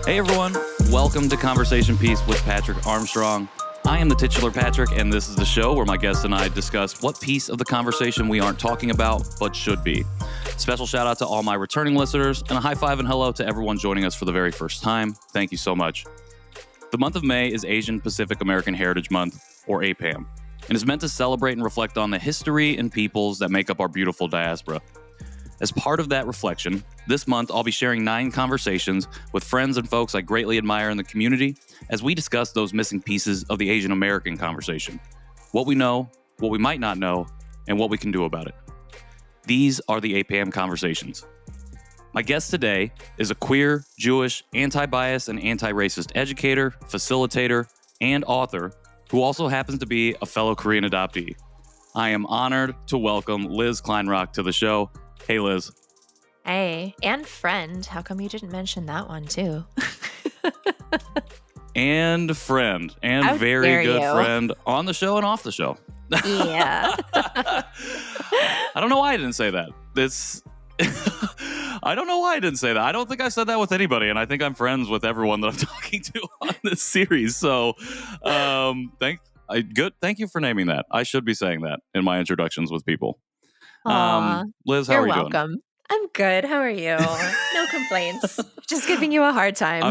Hey everyone, welcome to Conversation Piece with Patrick Armstrong. I am the titular Patrick, and this is the show where my guests and I discuss what piece of the conversation we aren't talking about, but should be. Special shout out to all my returning listeners, and a high five and hello to everyone joining us for the very first time. Thank you so much. The month of May is Asian Pacific American Heritage Month, or APAHM, and is meant to celebrate and reflect on the history and peoples that make up our beautiful diaspora. As part of that reflection, this month I'll be sharing 9 conversations with friends and folks I greatly admire in the community as we discuss those missing pieces of the Asian American conversation. What we know, what we might not know, and what we can do about it. These are the APAHM Conversations. My guest today is a queer, Jewish, anti-bias and anti-racist educator, facilitator, and author who also happens to be a fellow Korean adoptee. I am honored to welcome Liz Kleinrock to the show. Hey, Liz. Hey, and friend. How come you didn't mention that one, too? And friend. And How very good you. friend on the show and off the show. Yeah. I don't know why I didn't say that. I don't know why I didn't say that. I don't think I said that with anybody, and I think I'm friends with everyone that I'm talking to on this series. So thank you for naming that. I should be saying that in my introductions with people. Aw, Liz, how you're are you welcome. doing? I'm good. How are you? No complaints. Just giving you a hard time.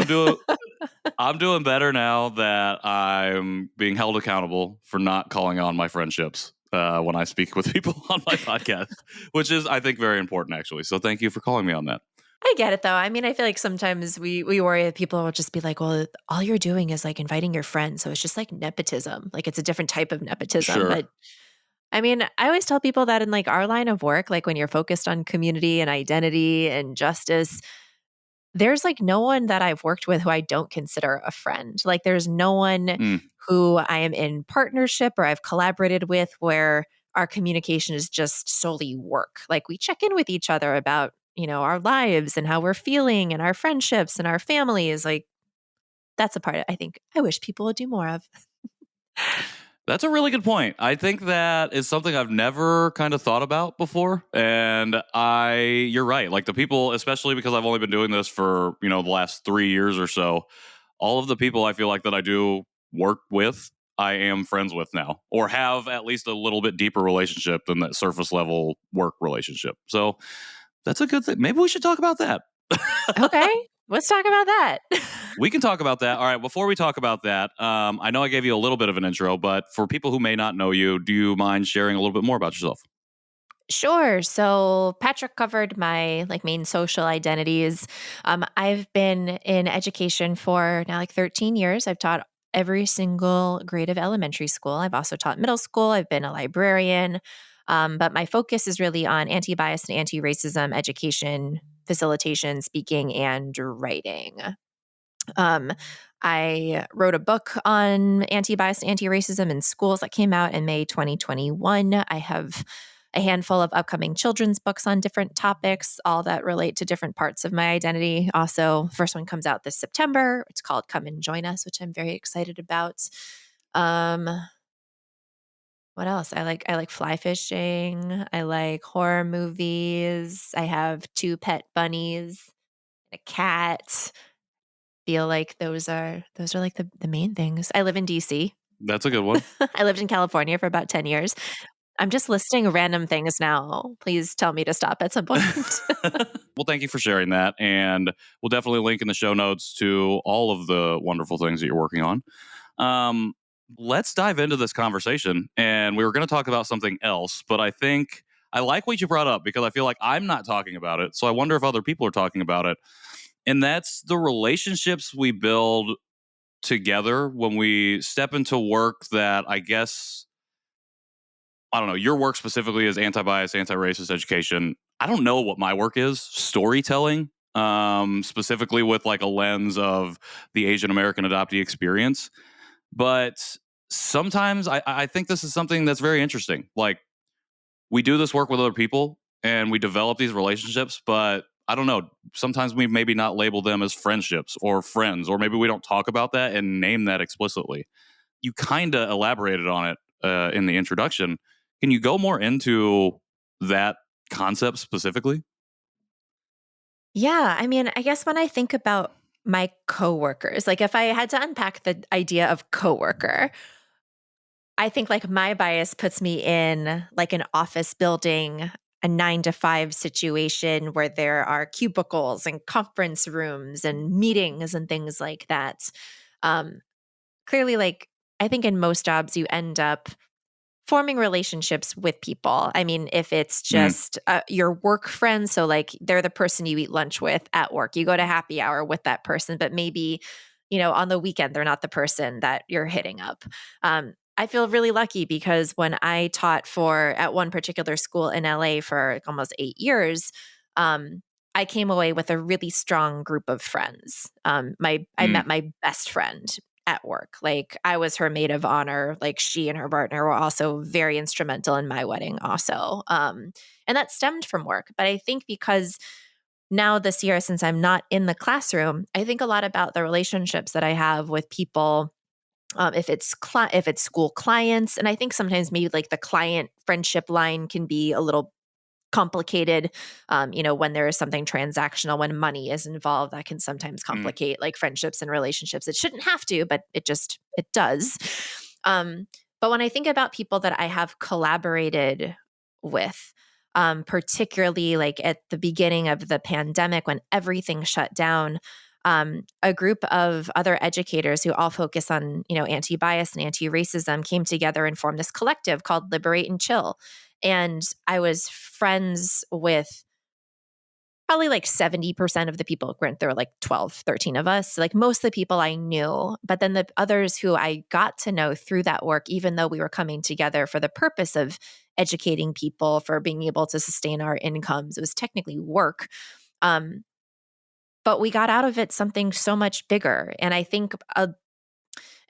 I'm doing better now that I'm being held accountable for not calling on my friendships when I speak with people on my podcast, which is, I think, very important, actually. So thank you for calling me on that. I get it, though. I mean, I feel like sometimes we worry that people will just be like, well, all you're doing is like inviting your friends. So it's just like nepotism. Like it's a different type of nepotism. Sure. But I mean, I always tell people that in like our line of work, like when you're focused on community and identity and justice, there's like no one that I've worked with who I don't consider a friend. Like there's no one who I am in partnership or I've collaborated with where our communication is just solely work. Like we check in with each other about, our lives and how we're feeling and our friendships and our families. Like that's a part I think I wish people would do more of. That's a really good point. I think that is something I've never kind of thought about before. And you're right. Like the people, especially because I've only been doing this for, the last 3 years or so, all of the people I feel like that I do work with, I am friends with now, or have at least a little bit deeper relationship than that surface level work relationship. So that's a good thing. Maybe we should talk about that. Okay. Let's talk about that. We can talk about that. All right. Before we talk about that, I know I gave you a little bit of an intro, but for people who may not know you, do you mind sharing a little bit more about yourself? Sure. So Patrick covered my main social identities. I've been in education for now 13 years. I've taught every single grade of elementary school. I've also taught middle school. I've been a librarian. But my focus is really on anti-bias and anti-racism education, facilitation, speaking, and writing. I wrote a book on anti-bias and anti-racism in schools that came out in May 2021. I have a handful of upcoming children's books on different topics, all that relate to different parts of my identity. Also, first one comes out this September. It's called Come and Join Us, which I'm very excited about. What else? I like fly fishing. I like horror movies. I have 2 pet bunnies, a cat. Feel like those are like the main things. I live in DC. That's a good one. I lived in California for about 10 years. I'm just listing random things now. Please tell me to stop at some point. Well, thank you for sharing that. And we'll definitely link in the show notes to all of the wonderful things that you're working on. Let's dive into this conversation. And we were going to talk about something else, but I think I like what you brought up because I feel like I'm not talking about it. So I wonder if other people are talking about it. And that's the relationships we build together when we step into work that I guess, I don't know, your work specifically is anti-bias, anti-racist education. I don't know what my work is, storytelling, specifically with like a lens of the Asian American adoptee experience. But sometimes I think this is something that's very interesting. Like we do this work with other people and we develop these relationships, but I don't know, sometimes we maybe not label them as friendships or friends, or maybe we don't talk about that and name that explicitly. You kind of elaborated on it in the introduction. Can you go more into that concept specifically? Yeah, I mean, I guess when I think about my coworkers. Like if I had to unpack the idea of coworker, I think like my bias puts me in like an office building, a 9 to 5 situation where there are cubicles and conference rooms and meetings and things like that. Um, Clearly, like I think in most jobs, you end up forming relationships with people. I mean, if it's Mm, just your work friends, so like they're the person you eat lunch with at work, you go to happy hour with that person, but maybe, on the weekend, they're not the person that you're hitting up. I feel really lucky because when I taught at one particular school in LA for like almost 8 years, I came away with a really strong group of friends. I mm, met my best friend at work. Like I was her maid of honor. Like she and her partner were also very instrumental in my wedding also. And that stemmed from work. But I think because now this year, since I'm not in the classroom, I think a lot about the relationships that I have with people. If it's school clients, and I think sometimes maybe like the client friendship line can be a little complicated. When there is something transactional, when money is involved, that can sometimes mm, complicate like friendships and relationships. It shouldn't have to, but it does. Um, but when I think about people that I have collaborated with, particularly like at the beginning of the pandemic when everything shut down, a group of other educators who all focus on, anti-bias and anti-racism came together and formed this collective called Liberate and Chill. And I was friends with probably like 70% of the people. Granted, there were like 12, 13 of us. Like most of the people I knew, but then the others who I got to know through that work, even though we were coming together for the purpose of educating people, for being able to sustain our incomes, it was technically work. Um, but we got out of it something so much bigger. And I think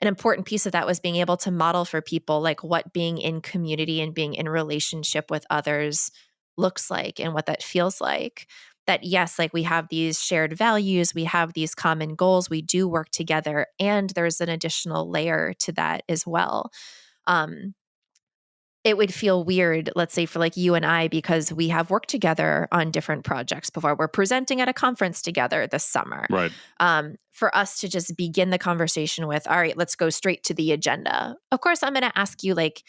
an important piece of that was being able to model for people like what being in community and being in relationship with others looks like and what that feels like. That yes, like we have these shared values, we have these common goals, we do work together, and there's an additional layer to that as well. Um, it would feel weird, let's say for like you and I, because we have worked together on different projects before. We're presenting at a conference together this summer. right. For us to just begin the conversation with, all right, let's go straight to the agenda. Of course, I'm going to ask you, like,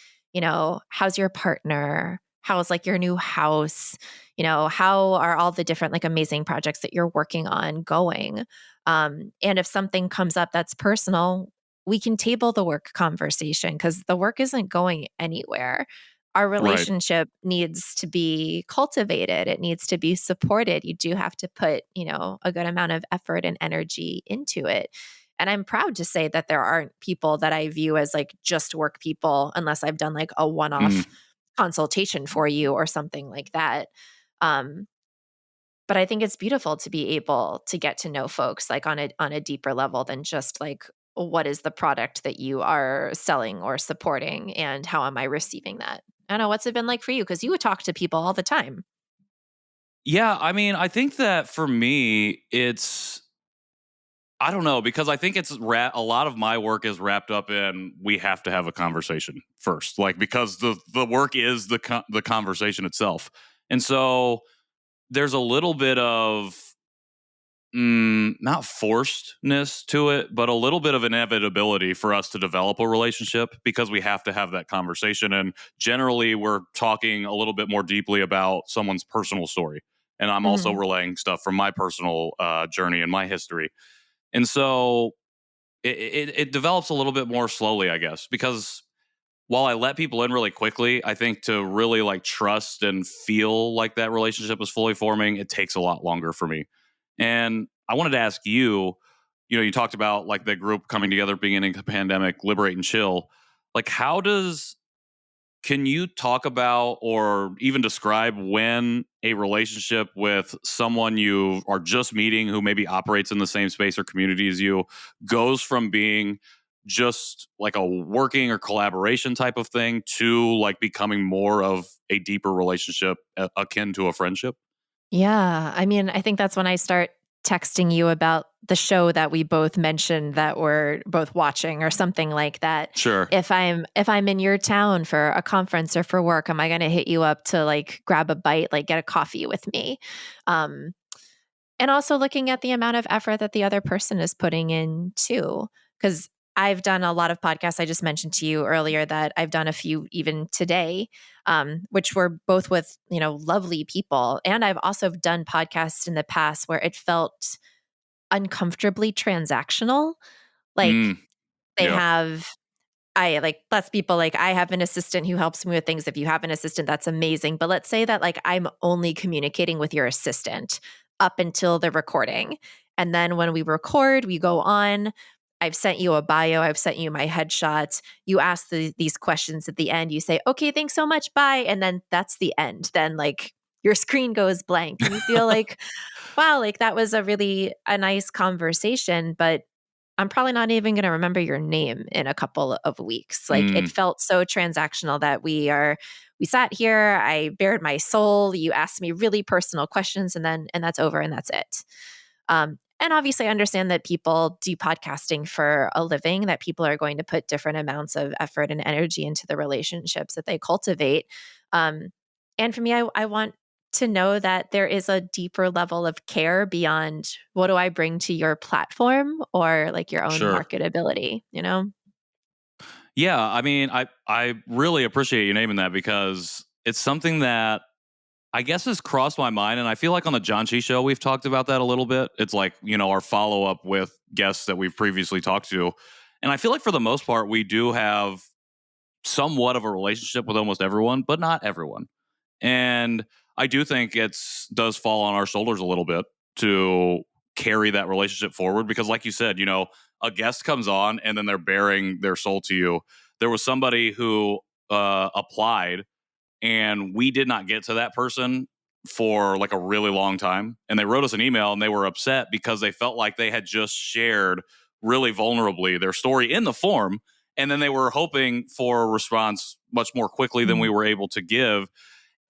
how's your partner? How's like your new house? How are all the different like amazing projects that you're working on going? And if something comes up that's personal, we can table the work conversation because the work isn't going anywhere. Our Right. relationship needs to be cultivated. It needs to be supported. You do have to put, a good amount of effort and energy into it. And I'm proud to say that there aren't people that I view as like just work people unless I've done like a Mm. one-off consultation for you or something like that. Um, but I think it's beautiful to be able to get to know folks like on a deeper level than just like what is the product that you are selling or supporting and how am I receiving that? I don't know, what's it been like for you? Because you would talk to people all the time. Yeah, I mean, I think that for me, I don't know, because I think a lot of my work is wrapped up in we have to have a conversation first, like because the work is the conversation itself, and so there's a little bit of not forcedness to it, but a little bit of inevitability for us to develop a relationship because we have to have that conversation. And generally, we're talking a little bit more deeply about someone's personal story. And I'm also Mhm. relaying stuff from my personal journey and my history. And so it develops a little bit more slowly, I guess, because while I let people in really quickly, I think to really like trust and feel like that relationship is fully forming, it takes a lot longer for me. And I wanted to ask you, you talked about like the group coming together, being in a pandemic, liberate and chill. Like, can you talk about or even describe when a relationship with someone you are just meeting who maybe operates in the same space or community as you goes from being just like a working or collaboration type of thing to like becoming more of a deeper relationship akin to a friendship? Yeah. I mean, I think that's when I start texting you about the show that we both mentioned that we're both watching or something like that. Sure. If I'm in your town for a conference or for work, am I going to hit you up to like grab a bite, like get a coffee with me? Um And also looking at the amount of effort that the other person is putting in too. Because I've done a lot of podcasts. I just mentioned to you earlier that I've done a few even today, which were both with, lovely people. And I've also done podcasts in the past where it felt uncomfortably transactional. Like Mm, they yeah. have I like less people like I have an assistant who helps me with things. If you have an assistant, that's amazing. But let's say that like I'm only communicating with your assistant up until the recording. And then when we record, we go on. I've sent you a bio. I've sent you my headshot. You ask these questions at the end. You say, okay, thanks so much. Bye. And then that's the end. Then like your screen goes blank and you feel like, wow, like that was a nice conversation, but I'm probably not even going to remember your name in a couple of weeks. Like it Mm, felt so transactional that we sat here, I bared my soul, you asked me really personal questions and that's over and that's it. And obviously I understand that people do podcasting for a living, that people are going to put different amounts of effort and energy into the relationships that they cultivate. Um, and for me, I want to know that there is a deeper level of care beyond what do I bring to your platform or like your own sure. marketability, you know? Yeah, I mean, I really appreciate you naming that because it's something that I guess has crossed my mind, and I feel like on the John Chi show we've talked about that a little bit. It's like, our follow up with guests that we've previously talked to, and I feel like for the most part we do have somewhat of a relationship with almost everyone, but not everyone. And I do think it's does fall on our shoulders a little bit to carry that relationship forward because like you said, a guest comes on and then they're bearing their soul to you. There was somebody who applied and we did not get to that person for like a really long time, and they wrote us an email and they were upset because they felt like they had just shared really vulnerably their story in the form, and then they were hoping for a response much more quickly than we Mm. were able to give.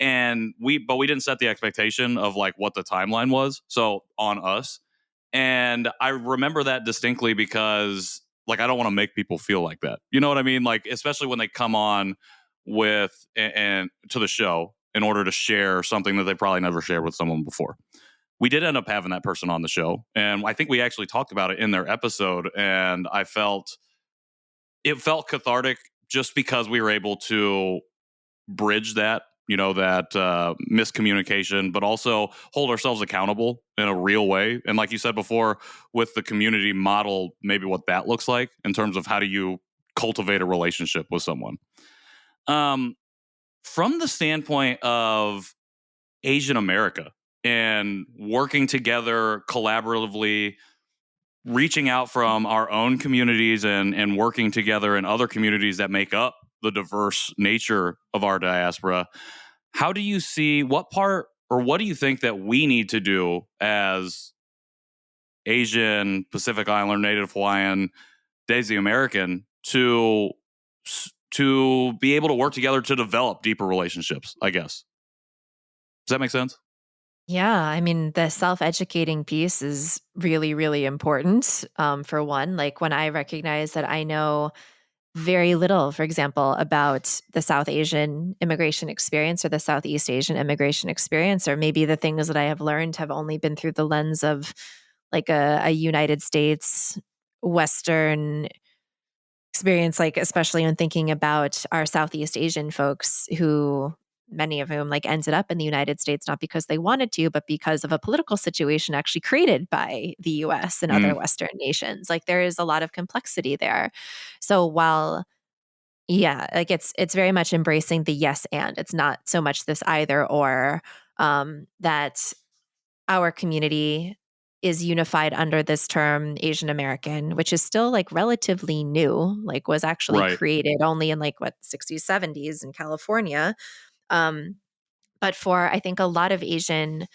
And we didn't set the expectation of like what the timeline was, so on us. And I remember that distinctly because like I don't want to make people feel like that, you know what I mean, like especially when they come on with and to the show in order to share something that they probably never shared with someone before. We did end up having that person on the show, and I think we actually talked about it in their episode, and it felt cathartic just because we were able to bridge that, miscommunication, but also hold ourselves accountable in a real way. And like you said before, with the community model, maybe what that looks like in terms of how do you cultivate a relationship with someone. Um, from the standpoint of Asian America and working together collaboratively, reaching out from our own communities and working together in other communities that make up the diverse nature of our diaspora, how do you see what part or what do you think that we need to do as Asian, Pacific Islander, Native Hawaiian, Daisy American to be able to work together to develop deeper relationships, I guess. Does that make sense? Yeah, I mean, the self-educating piece is really, really important. For one, like when I recognize that I know very little, for example, about the South Asian immigration experience or the Southeast Asian immigration experience, or maybe the things that I have learned have only been through the lens of like a United States Western experience, like especially when thinking about our Southeast Asian folks who many of whom like ended up in the United States not because they wanted to, but because of a political situation actually created by the US and other Mm, Western nations. Like there is a lot of complexity there. So while yeah, like it's very much embracing the yes and it's not so much this either or that our community is unified under this term Asian American, which is still like relatively new, like was actually right. created only in like what 60s, 70s in California. Um, but for I think a lot of Asian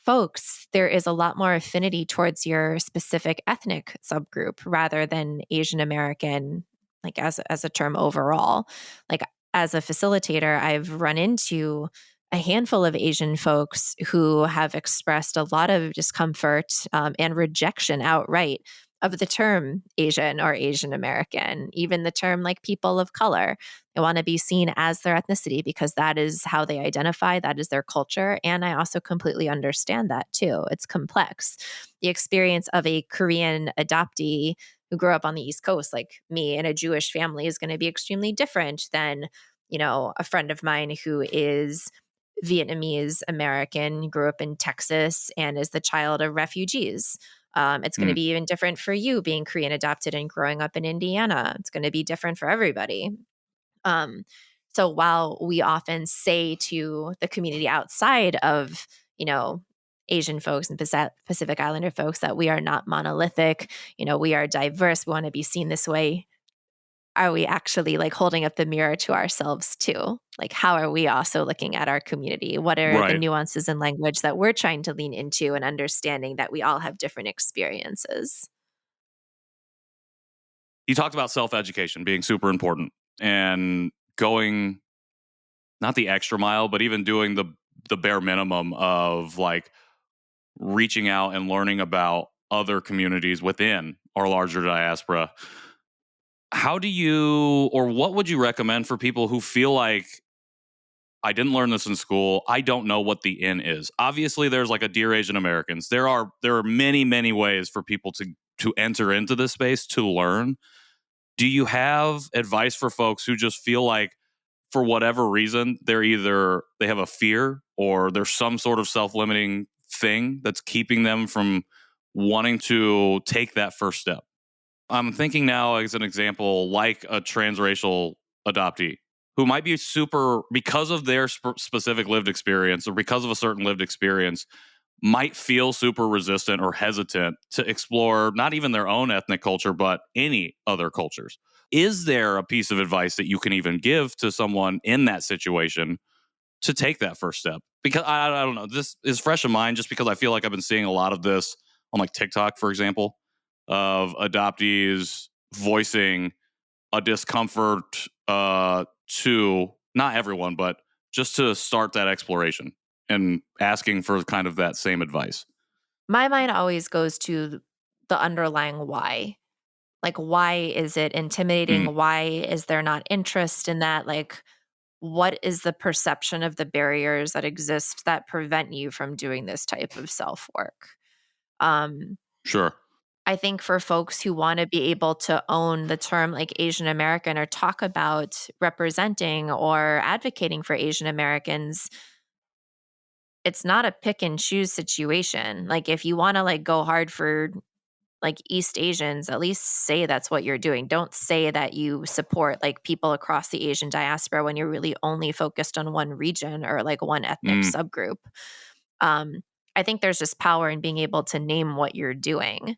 folks, there is a lot more affinity towards your specific ethnic subgroup rather than Asian American, like as a term overall. Like as a facilitator, I've run into a handful of Asian folks who have expressed a lot of discomfort and rejection outright of the term Asian or Asian American, even the term like people of color. They want to be seen as their ethnicity because that is how they identify, that is their culture. And I also completely understand that too. It's complex. The experience of a Korean adoptee who grew up on the East Coast, like me, in a Jewish family, is going to be extremely different than, a friend of mine who is Vietnamese American, grew up in Texas, and is the child of refugees. It's going to Mm. be even different for you being Korean adopted and growing up in Indiana. It's going to be different for everybody. Um, so while we often say to the community outside of, Asian folks and Pacific Islander folks that we are not monolithic, we are diverse, we want to be seen this way, are we actually like holding up the mirror to ourselves too? Like, how are we also looking at our community? What are the Right. nuances in language that we're trying to lean into and understanding that we all have different experiences? You talked about self-education being super important and going not the extra mile, but even doing the bare minimum of like reaching out and learning about other communities within our larger diaspora. How do you, or what would you recommend for people who feel like I didn't learn this in school, I don't know what the in is? Obviously, there's like a Dear Asian Americans. There are many ways for people to enter into this space to learn. Do you have advice for folks who just feel like, for whatever reason, they have a fear or there's some sort of self-limiting thing that's keeping them from wanting to take that first step? I'm thinking now as an example, like a transracial adoptee who might be super, because of their specific lived experience or because of a certain lived experience, might feel super resistant or hesitant to explore not even their own ethnic culture, but any other cultures. Is there a piece of advice that you can even give to someone in that situation to take that first step? Because I don't know, this is fresh in mind just because I feel like I've been seeing a lot of this on like TikTok, for example, of adoptees voicing a discomfort to not everyone, but just to start that exploration and asking for kind of that same advice. My mind always goes to the underlying why. Like, why is it intimidating? Mm, Why is there not interest in that? Like, what is the perception of the barriers that exist that prevent you from doing this type of self work? Um, sure. I think for folks who want to be able to own the term like Asian American or talk about representing or advocating for Asian Americans, it's not a pick and choose situation. Like, if you want to like go hard for like East Asians, at least say that's what you're doing. Don't say that you support like people across the Asian diaspora when you're really only focused on one region or like one ethnic Mm, subgroup. Um, I think there's just power in being able to name what you're doing.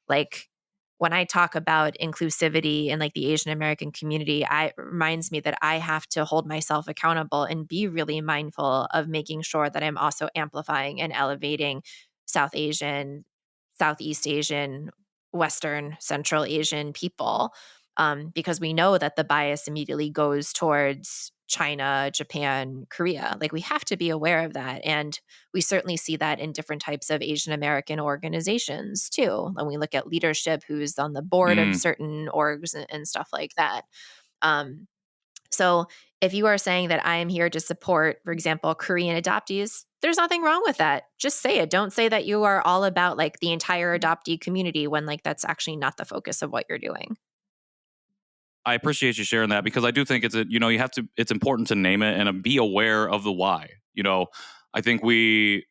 Like, when I talk about inclusivity in like the Asian American community, it reminds me that I have to hold myself accountable and be really mindful of making sure that I'm also amplifying and elevating South Asian, Southeast Asian, Western, Central Asian people, because we know that the bias immediately goes towards China, Japan, Korea. Like, we have to be aware of that. And we certainly see that in different types of Asian American organizations too. When we look at leadership, who's on the board of mm. certain orgs and stuff like that. Um, so if you are saying that I am here to support, for example, Korean adoptees, there's nothing wrong with that. Just say it. Don't say that you are all about like the entire adoptee community when like that's actually not the focus of what you're doing. I appreciate you sharing that because I do think you have to, it's important to name it and be aware of the why. I think we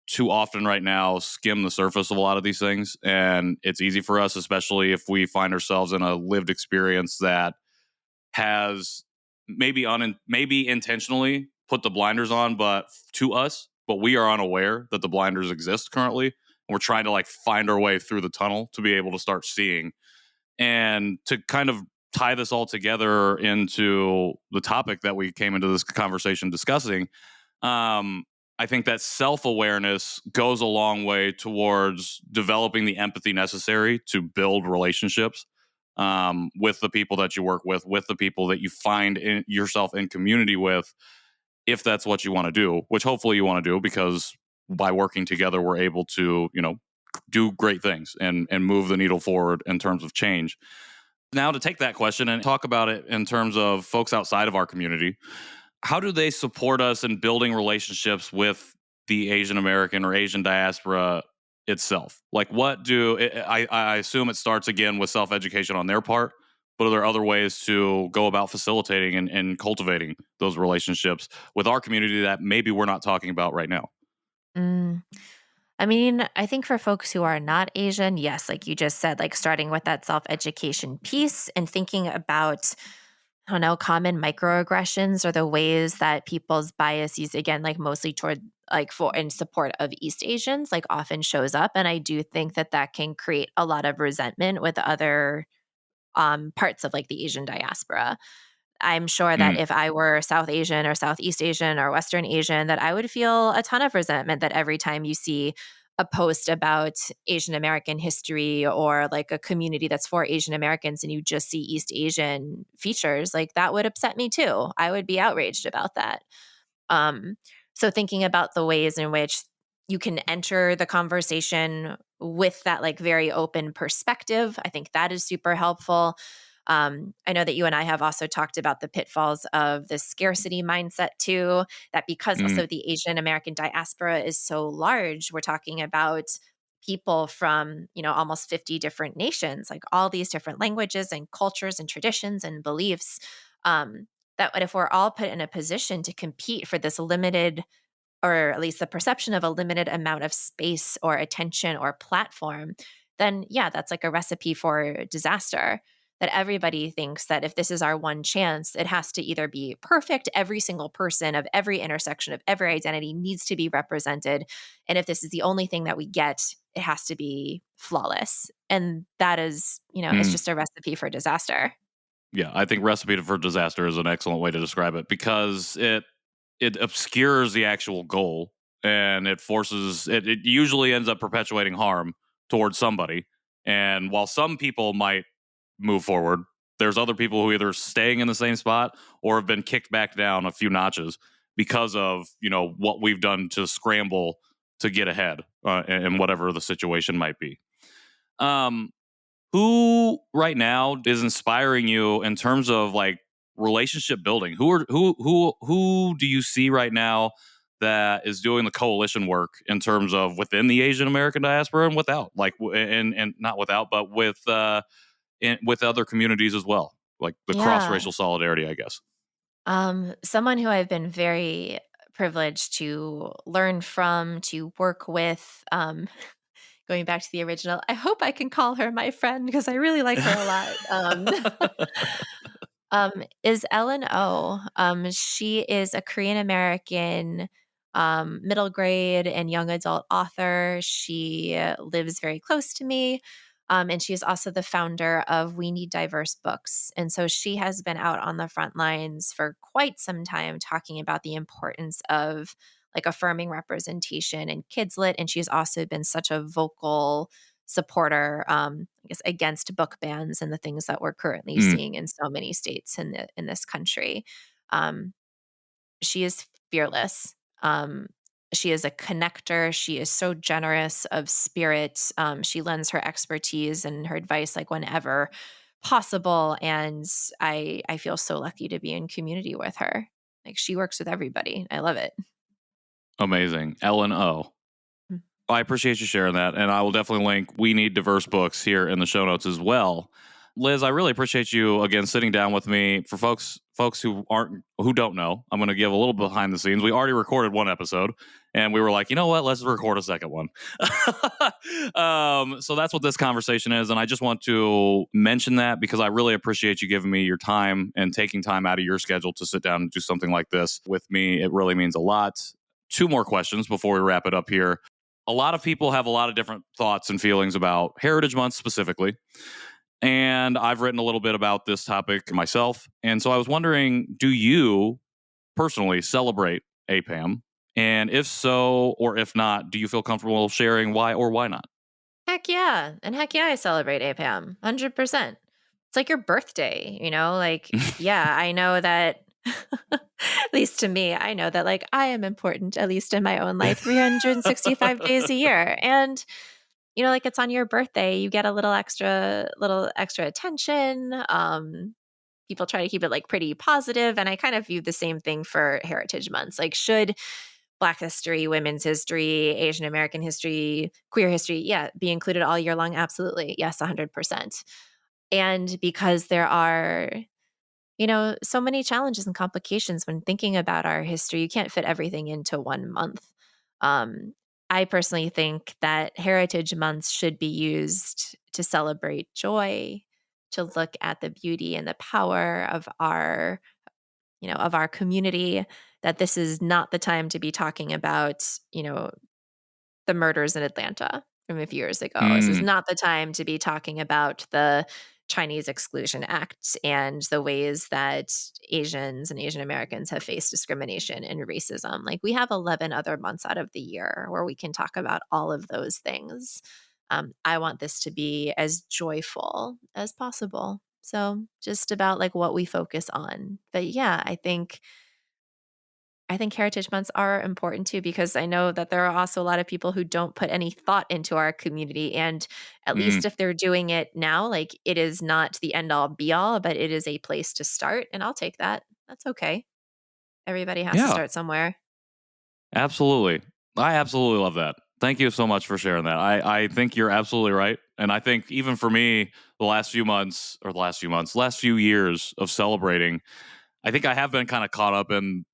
too often right now skim the surface of a lot of these things. And it's easy for us, especially if we find ourselves in a lived experience that has maybe intentionally put the blinders on, but we are unaware that the blinders exist currently. And we're trying to like find our way through the tunnel to be able to start seeing. And to kind of tie this all together into the topic that we came into this conversation discussing, I think that self-awareness goes a long way towards developing the empathy necessary to build relationships with the people that you work with the people that you find yourself in community with, if that's what you want to do, which hopefully you want to do, because by working together, we're able to, do great things and move the needle forward in terms of change. Now, to take that question and talk about it in terms of folks outside of our community, how do they support us in building relationships with the Asian American or Asian diaspora itself? Like, what do I assume it starts again with self-education on their part, but are there other ways to go about facilitating and cultivating those relationships with our community that maybe we're not talking about right now? Mm. I mean, I think for folks who are not Asian, yes, like you just said, like starting with that self education piece and thinking about, I don't know, common microaggressions or the ways that people's biases, again, like mostly toward like for in support of East Asians, like often shows up. And I do think that that can create a lot of resentment with other parts of like the Asian diaspora. I'm sure that Mm, if I were South Asian or Southeast Asian or Western Asian, that I would feel a ton of resentment that every time you see a post about Asian American history or like a community that's for Asian Americans and you just see East Asian features, like that would upset me too. I would be outraged about that. Um, so thinking about the ways in which you can enter the conversation with that like very open perspective, I think that is super helpful. I know that you and I have also talked about the pitfalls of the scarcity mindset too, that because mm, also the Asian American diaspora is so large, we're talking about people from, almost 50 different nations, like all these different languages and cultures and traditions and beliefs. Um, that if we're all put in a position to compete for this limited, or at least the perception of a limited amount of space or attention or platform, then yeah, that's like a recipe for disaster. That everybody thinks that if this is our one chance, it has to either be perfect. Every single person of every intersection of every identity needs to be represented. And if this is the only thing that we get, it has to be flawless. And that is, it's mm. just a recipe for disaster. Yeah, I think recipe for disaster is an excellent way to describe it because it obscures the actual goal and it usually ends up perpetuating harm towards somebody. And while some people might move forward, there's other people who either staying in the same spot or have been kicked back down a few notches because of what we've done to scramble to get ahead in whatever the situation might be. Um, who right now is inspiring you in terms of like relationship building? Who do you see right now that is doing the coalition work in terms of within the Asian American diaspora and without, like, and not without, but with other communities as well, like the cross Yeah. racial solidarity, I guess. Someone who I've been very privileged to learn from, to work with, going back to the original, I hope I can call her my friend because I really like her a lot. Is Ellen O. She is a Korean American middle grade and young adult author. She lives very close to me. And she is also the founder of We Need Diverse Books. And so she has been out on the front lines for quite some time talking about the importance of like affirming representation in kids lit. And she's also been such a vocal supporter, I guess, against book bans and the things that we're currently Mm, seeing in so many states in this country. Um, she is fearless. She is a connector. She is so generous of spirit. She lends her expertise and her advice like whenever possible. And I feel so lucky to be in community with her. Like she works with everybody. I love it. amazing. Ellen O. Mm. I appreciate you sharing that, and I will definitely link We Need Diverse Books here in the show notes as well. Liz, I really appreciate you again sitting down with me. For folks who don't know, I'm going to give a little behind the scenes. We already recorded one episode, and we were like, you know what? Let's record a second one. So that's what this conversation is, and I just want to mention that because I really appreciate you giving me your time and taking time out of your schedule to sit down and do something like this with me. It really means a lot. Two more questions before we wrap it up here. A lot of people have a lot of different thoughts and feelings about Heritage Month specifically. And I've written a little bit about this topic myself. And so I was wondering, do you personally celebrate APAM? And if so, or if not, do you feel comfortable sharing why or why not? Heck yeah. And heck yeah, I celebrate APAM 100%. It's like your birthday, like, yeah, I know that, at least to me, I know that like I am important, at least in my own life, 365 days a year. And like it's on your birthday, you get a little extra attention. People try to keep it like pretty positive, and I kind of view the same thing for Heritage Months. Like, should Black history, women's history, Asian American history, queer history, yeah, be included all year long? Absolutely. Yes, 100%. And because there are, so many challenges and complications when thinking about our history, you can't fit everything into 1 month. Um, I personally think that Heritage Months should be used to celebrate joy, to look at the beauty and the power of our community, that this is not the time to be talking about, the murders in Atlanta from a few years ago. This is Mm, not the time to be talking about the Chinese Exclusion Act and the ways that Asians and Asian Americans have faced discrimination and racism. Like, we have 11 other months out of the year where we can talk about all of those things. I want this to be as joyful as possible. So, just about like what we focus on. But yeah, I think heritage months are important too, because I know that there are also a lot of people who don't put any thought into our community. And at mm. least if they're doing it now, like, it is not the end all be all, but it is a place to start. And I'll take that. That's okay. Everybody has to Yeah, start somewhere. absolutely. I absolutely love that. Thank you so much for sharing that. I think you're absolutely right. And I think even for me, last few years of celebrating, I think I have been kind of caught up in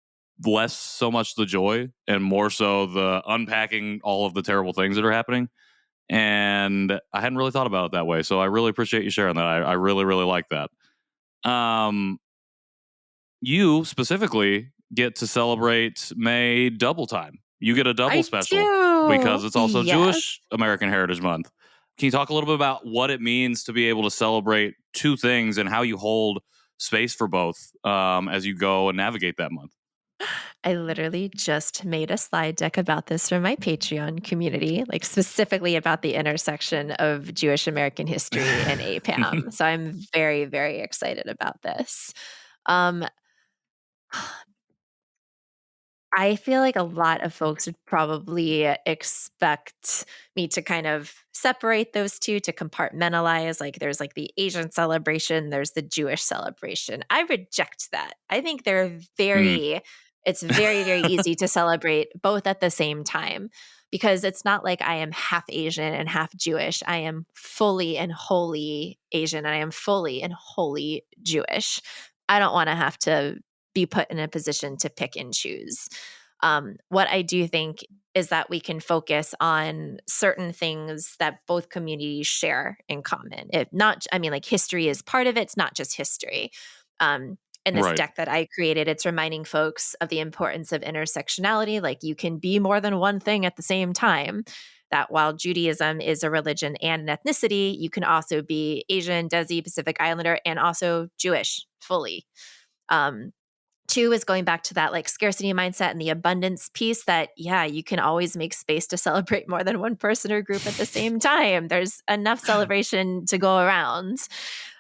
less so much the joy and more so the unpacking all of the terrible things that are happening. And I hadn't really thought about it that way. So I really appreciate you sharing that. I really, really like that. Um, you specifically get to celebrate May double time. You get a double I special do. because it's also Yes. Jewish American Heritage Month. Can you talk a little bit about what it means to be able to celebrate two things and how you hold space for both as you go and navigate that month? I literally just made a slide deck about this for my Patreon community, like specifically about the intersection of Jewish American history and APAM. So I'm very, very excited about this. Um, I feel like a lot of folks would probably expect me to kind of separate those two, to compartmentalize. Like, there's like the Asian celebration, there's the Jewish celebration. I reject that. I think Mm. it's very, very easy to celebrate both at the same time, because it's not like I am half Asian and half Jewish. I am fully and wholly Asian, and I am fully and wholly Jewish. I don't want to have to be put in a position to pick and choose. What I do think is that we can focus on certain things that both communities share in common. If not, I mean, like, history is part of it. It's not just history. In this Right. deck that I created, it's reminding folks of the importance of intersectionality. Like, you can be more than one thing at the same time. That while Judaism is a religion and an ethnicity, you can also be Asian, Desi, Pacific Islander, and also Jewish fully. Um, Two is going back to that like scarcity mindset and the abundance piece, that, yeah, you can always make space to celebrate more than one person or group at the same time. There's enough celebration to go around.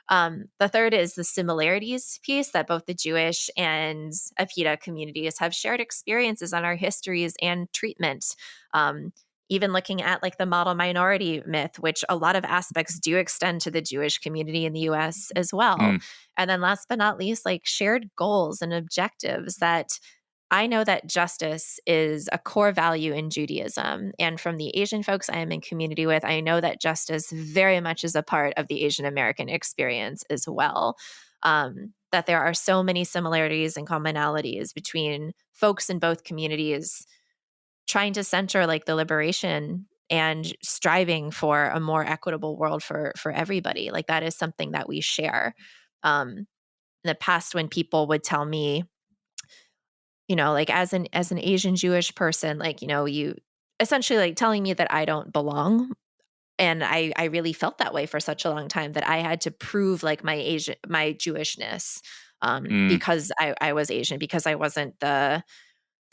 The third is the similarities piece, that both the Jewish and APITA communities have shared experiences on our histories and treatment. Um, Even looking at like the model minority myth, which a lot of aspects do extend to the Jewish community in the US as well. Mm. And then last but not least, like shared goals and objectives, that I know that justice is a core value in Judaism. And from the Asian folks I am in community with, I know that justice very much is a part of the Asian American experience as well. That there are so many similarities and commonalities between folks in both communities trying to center like the liberation and striving for a more equitable world for everybody. Like, that is something that we share. In the past, when people would tell me, like, as an Asian Jewish person, like, you essentially like telling me that I don't belong. And I really felt that way for such a long time, that I had to prove like my Jewishness, Mm. because I was Asian, because I wasn't the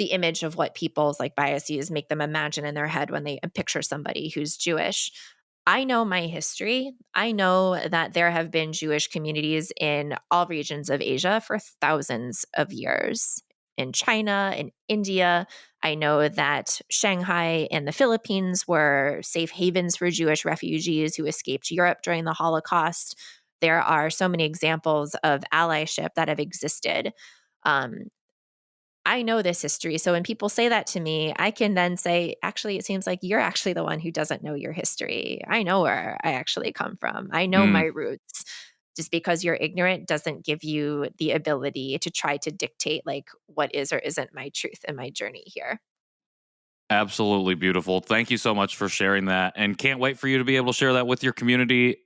image of what people's like biases make them imagine in their head when they picture somebody who's Jewish. I know my history. I know that there have been Jewish communities in all regions of Asia for thousands of years. in China, in India. I know that Shanghai and the Philippines were safe havens for Jewish refugees who escaped Europe during the Holocaust. There are so many examples of allyship that have existed. Um, I know this history. So when people say that to me, I can then say, actually, it seems like you're actually the one who doesn't know your history. I know where I actually come from. I know Mm, my roots. Just because you're ignorant doesn't give you the ability to try to dictate like what is or isn't my truth and my journey here. absolutely beautiful. Thank you so much for sharing that, and can't wait for you to be able to share that with your community.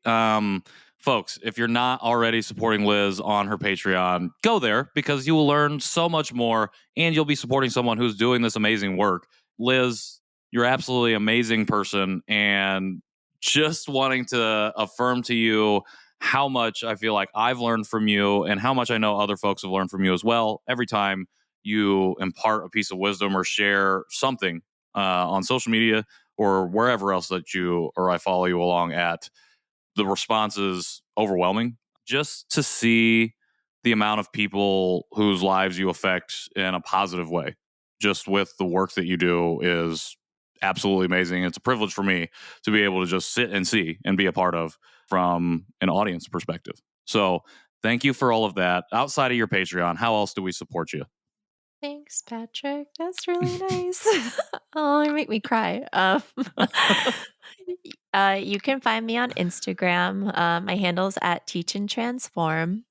Folks, if you're not already supporting Liz on her Patreon, go there because you will learn so much more and you'll be supporting someone who's doing this amazing work. Liz, you're absolutely amazing person, and just wanting to affirm to you how much I feel like I've learned from you and how much I know other folks have learned from you as well. Every time you impart a piece of wisdom or share something on social media or wherever else that you or I follow you along at, the response is overwhelming. Just to see the amount of people whose lives you affect in a positive way, just with the work that you do, is absolutely amazing. It's a privilege for me to be able to just sit and see and be a part of from an audience perspective. So thank you for all of that. Outside of your Patreon, how else do we support you? Thanks, Patrick. That's really nice. Oh, you make me cry. You can find me on Instagram. My handle's at Teach and Transform.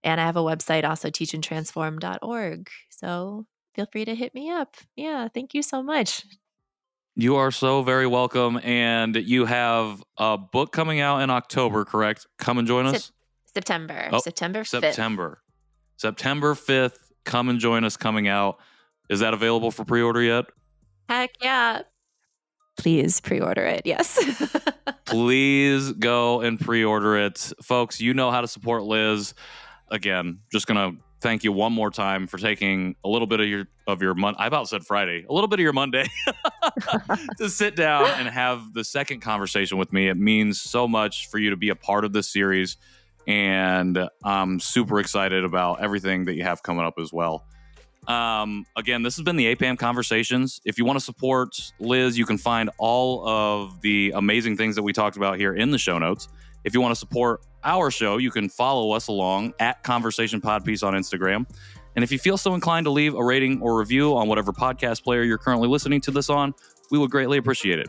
And I have a website also, teachandtransform.org. So feel free to hit me up. Yeah, thank you so much. You are so very welcome. And you have a book coming out in October, correct? Come and join Sep- us. September, Oh, September 5th. September 5th. Come and join us coming out. Is that available for pre-order yet? Heck yeah. Please pre-order it. Yes. Please go and pre-order it. Folks, you know how to support Liz. Again, just going to thank you one more time for taking a little bit of your I about said Friday, a little bit of your Monday to sit down and have the second conversation with me. It means so much for you to be a part of this series, and I'm super excited about everything that you have coming up as well. Again, this has been the APAHM Conversations. If you want to support Liz, you can find all of the amazing things that we talked about here in the show notes. If you want to support our show, you can follow us along at Conversation Podpiece on Instagram. And if you feel so inclined to leave a rating or review on whatever podcast player you're currently listening to this on, we would greatly appreciate it.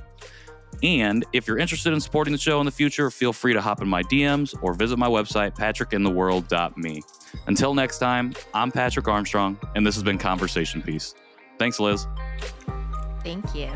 And if you're interested in supporting the show in the future, feel free to hop in my DMs or visit my website, patrickintheworld.me. Until next time, I'm Patrick Armstrong, and this has been Conversation Piece. Thanks, Liz. Thank you.